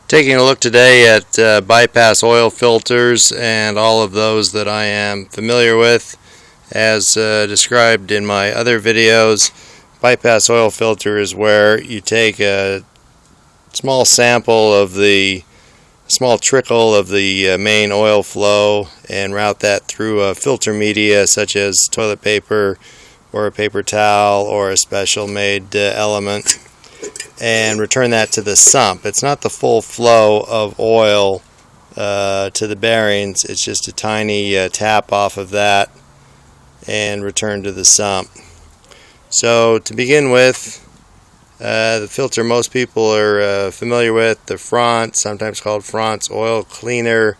Taking a look today at bypass oil filters and all of those that I am familiar with. As described in my other videos, bypass oil filter is where you take a small sample of the small trickle of the main oil flow and route that through a filter media such as toilet paper or a paper towel or a special made element, and return that to the sump. It's not the full flow of oil to the bearings, it's just a tiny tap off of that and return to the sump. So to begin with, the filter most people are familiar with, the Frantz, sometimes called Frantz oil cleaner.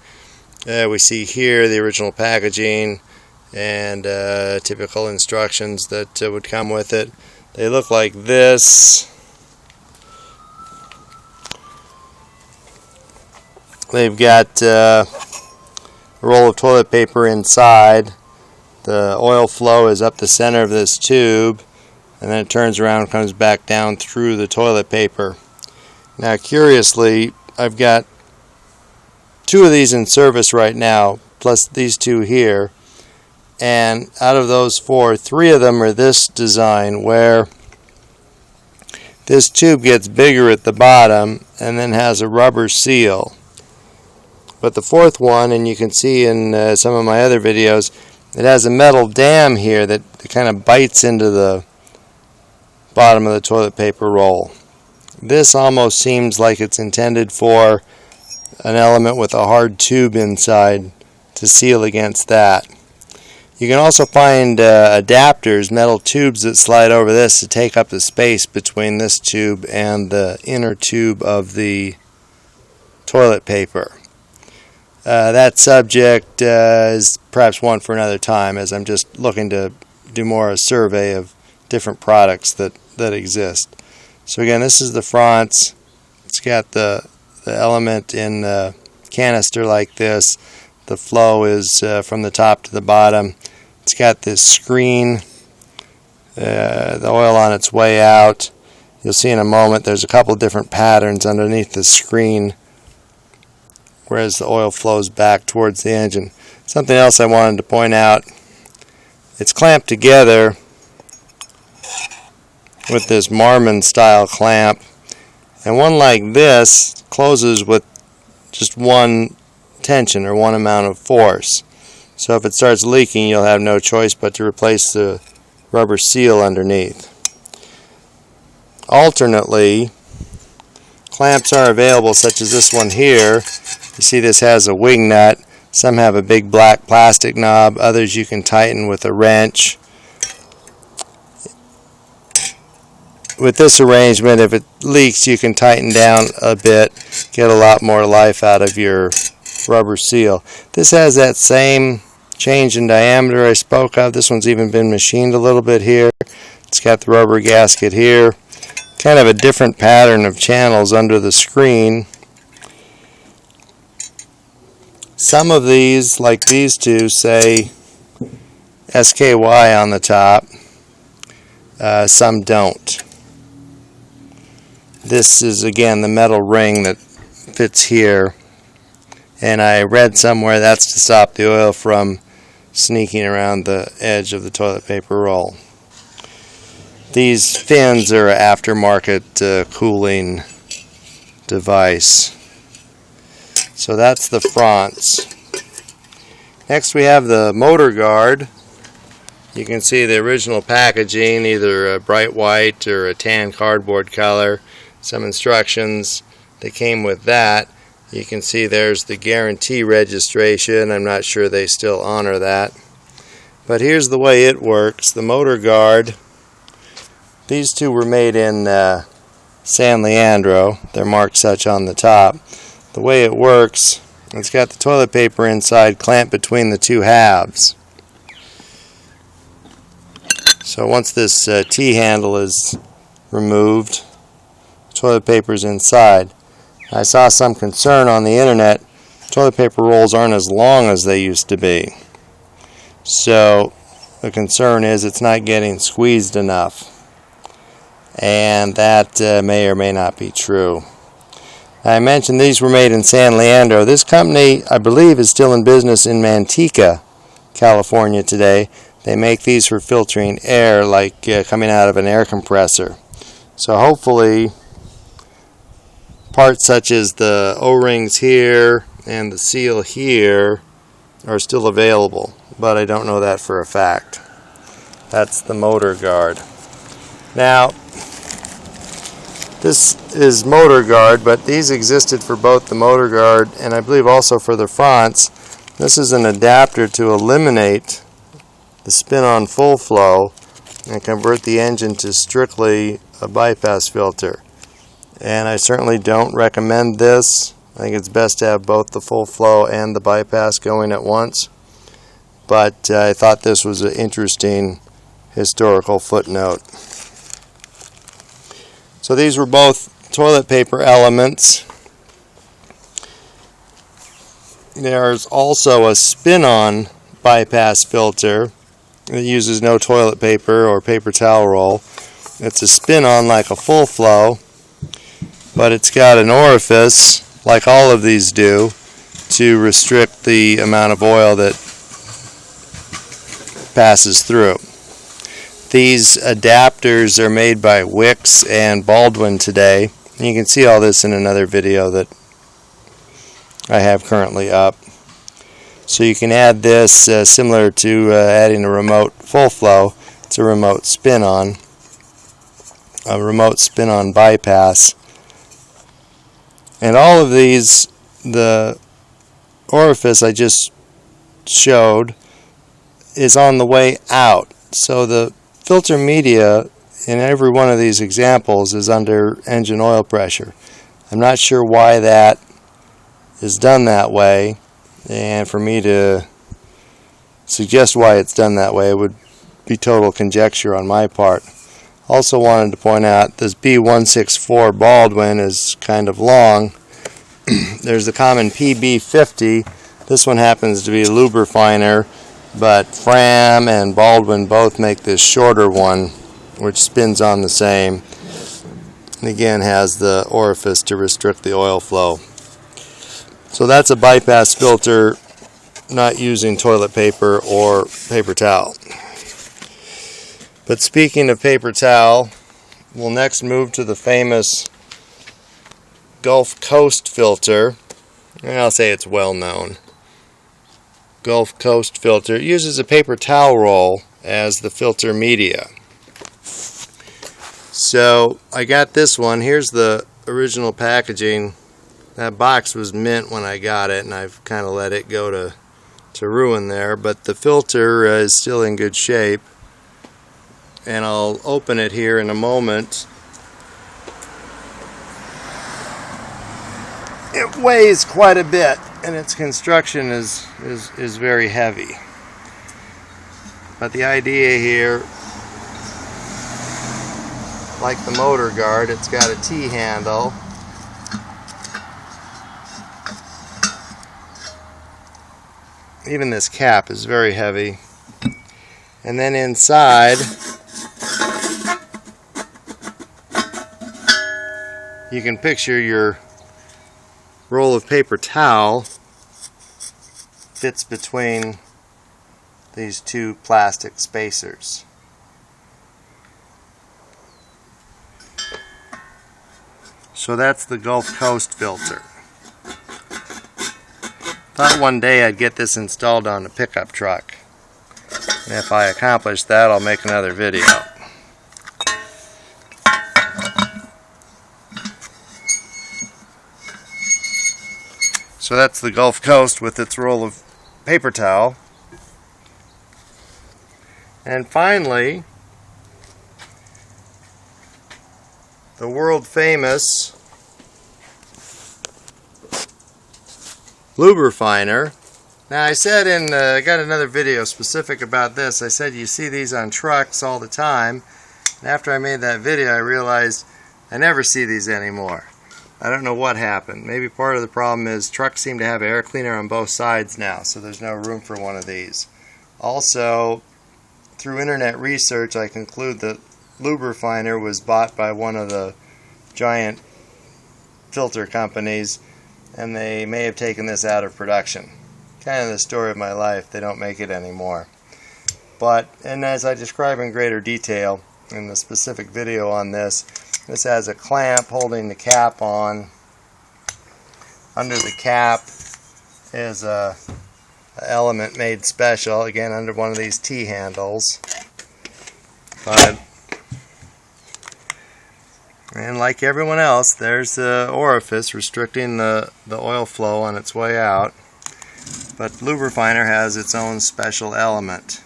We see here the original packaging and typical instructions that would come with it. They look like this. They've got a roll of toilet paper inside. The oil flow is up the center of this tube, and then it turns around and comes back down through the toilet paper. Now curiously, I've got two of these in service right now, plus these two here, and out of those four, three of them are this design where this tube gets bigger at the bottom and then has a rubber seal. But the fourth one, and you can see in some of my other videos, it has a metal dam here that kind of bites into the bottom of the toilet paper roll. This almost seems like it's intended for an element with a hard tube inside to seal against that. You can also find adapters, metal tubes that slide over this to take up the space between this tube and the inner tube of the toilet paper. That subject is perhaps one for another time, as I'm just looking to do more a survey of different products that exist. So again, this is the Frantz. It's got the element in a canister like this. The flow is from the top to the bottom. It's got this screen, the oil on its way out. You'll see in a moment there's a couple of different patterns underneath the screen, whereas the oil flows back towards the engine. Something else I wanted to point out, it's clamped together with this Marmon style clamp, and one like this closes with just one tension or one amount of force. So if it starts leaking, you'll have no choice but to replace the rubber seal underneath. Alternately, clamps are available, such as this one here. You see this has a wing nut. Some have a big black plastic knob. Others you can tighten with a wrench. With this arrangement, if it leaks, you can tighten down a bit, get a lot more life out of your rubber seal. This has that same change in diameter I spoke of. This one's even been machined a little bit here. It's got the rubber gasket here. Kind of a different pattern of channels under the screen. Some of these, like these two, say SKY on the top. Some don't. This is again the metal ring that fits here, and I read somewhere that's to stop the oil from sneaking around the edge of the toilet paper roll. These fins are an aftermarket cooling device. So that's the Frantz. Next we have the motor guard. You can see the original packaging, either a bright white or a tan cardboard color. Some instructions that came with that. You can see there's the guarantee registration. I'm not sure they still honor that. But here's the way it works. The motor guard, these two were made in San Leandro. They're marked such on the top. The way it works, it's got the toilet paper inside clamped between the two halves. So once this T-handle is removed, the toilet paper is inside. I saw some concern on the internet. Toilet paper rolls aren't as long as they used to be. So the concern is it's not getting squeezed enough. And that may or may not be true. I mentioned these were made in San Leandro. This company, I believe, is still in business in Manteca, California today. They make these for filtering air, like coming out of an air compressor. So hopefully parts such as the O-rings here and the seal here are still available, but I don't know that for a fact. That's the motor guard. Now, this is motor guard, but these existed for both the motor guard and I believe also for the Frantz. This is an adapter to eliminate the spin-on full flow and convert the engine to strictly a bypass filter. And I certainly don't recommend this. I think it's best to have both the full flow and the bypass going at once. But I thought this was an interesting historical footnote. So these were both toilet paper elements. There's also a spin-on bypass filter that uses no toilet paper or paper towel roll. It's a spin-on like a full flow, but it's got an orifice, like all of these do, to restrict the amount of oil that passes through. These adapters are made by Wix and Baldwin today. You can see all this in another video that I have currently up. So you can add this similar to adding a remote full flow. It's a remote spin-on bypass. And all of these, the orifice I just showed is on the way out. So the filter media in every one of these examples is under engine oil pressure. I'm not sure why that is done that way, and for me to suggest why it's done that way would be total conjecture on my part. Also wanted to point out this B164 Baldwin is kind of long. There's the common PB50. This one happens to be a Luberfiner, but Fram and Baldwin both make this shorter one, which spins on the same, and again has the orifice to restrict the oil flow. So that's a bypass filter not using toilet paper or paper towel. But speaking of paper towel, we'll next move to the famous Gulf Coast filter. And I'll say it's well known. Gulf Coast filter. It uses a paper towel roll as the filter media. So I got this one. Here's the original packaging. That box was mint when I got it, and I've kind of let it go to ruin there, but the filter is still in good shape, and I'll open it here in a moment. It weighs quite a bit, and its construction is very heavy. But the idea here, like the motor guard, it's got a T-handle. Even this cap is very heavy. And then inside, you can picture your roll of paper towel fits between these two plastic spacers. So that's the Gulf Coast filter. Thought one day I'd get this installed on a pickup truck. And if I accomplish that, I'll make another video. So that's the Gulf Coast with its roll of paper towel. And finally, the world famous Lube Refiner. Now I said I got another video specific about this. I said you see these on trucks all the time. And after I made that video, I realized I never see these anymore. I don't know what happened. Maybe part of the problem is trucks seem to have air cleaner on both sides now, so there's no room for one of these. Also, through internet research, I conclude that Lube Refiner was bought by one of the giant filter companies, and they may have taken this out of production. Kind of the story of my life. They don't make it anymore. But, and as I describe in greater detail in the specific video on this, this has a clamp holding the cap on. Under the cap is a element made special, again under one of these T-handles. And like everyone else, there's the orifice restricting the oil flow on its way out. But Lube Refiner has its own special element.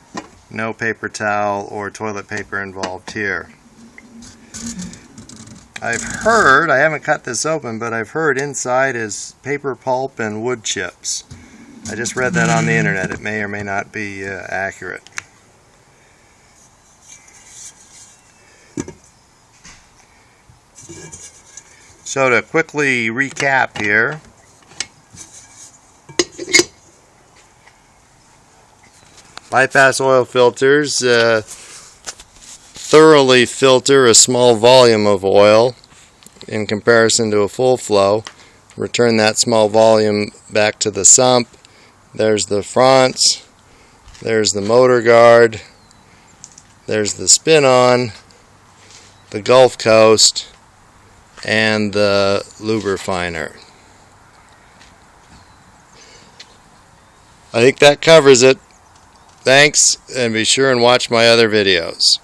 No paper towel or toilet paper involved here. I've heard, I haven't cut this open, but I've heard inside is paper pulp and wood chips. I just read that on the internet. It may or may not be accurate. So to quickly recap here, bypass oil filters thoroughly filter a small volume of oil in comparison to a full flow. Return that small volume back to the sump. There's the Frantz, there's the motor guard, there's the spin-on, the Gulf Coast, and the Lube Refiner. I think that covers it. Thanks, and be sure and watch my other videos.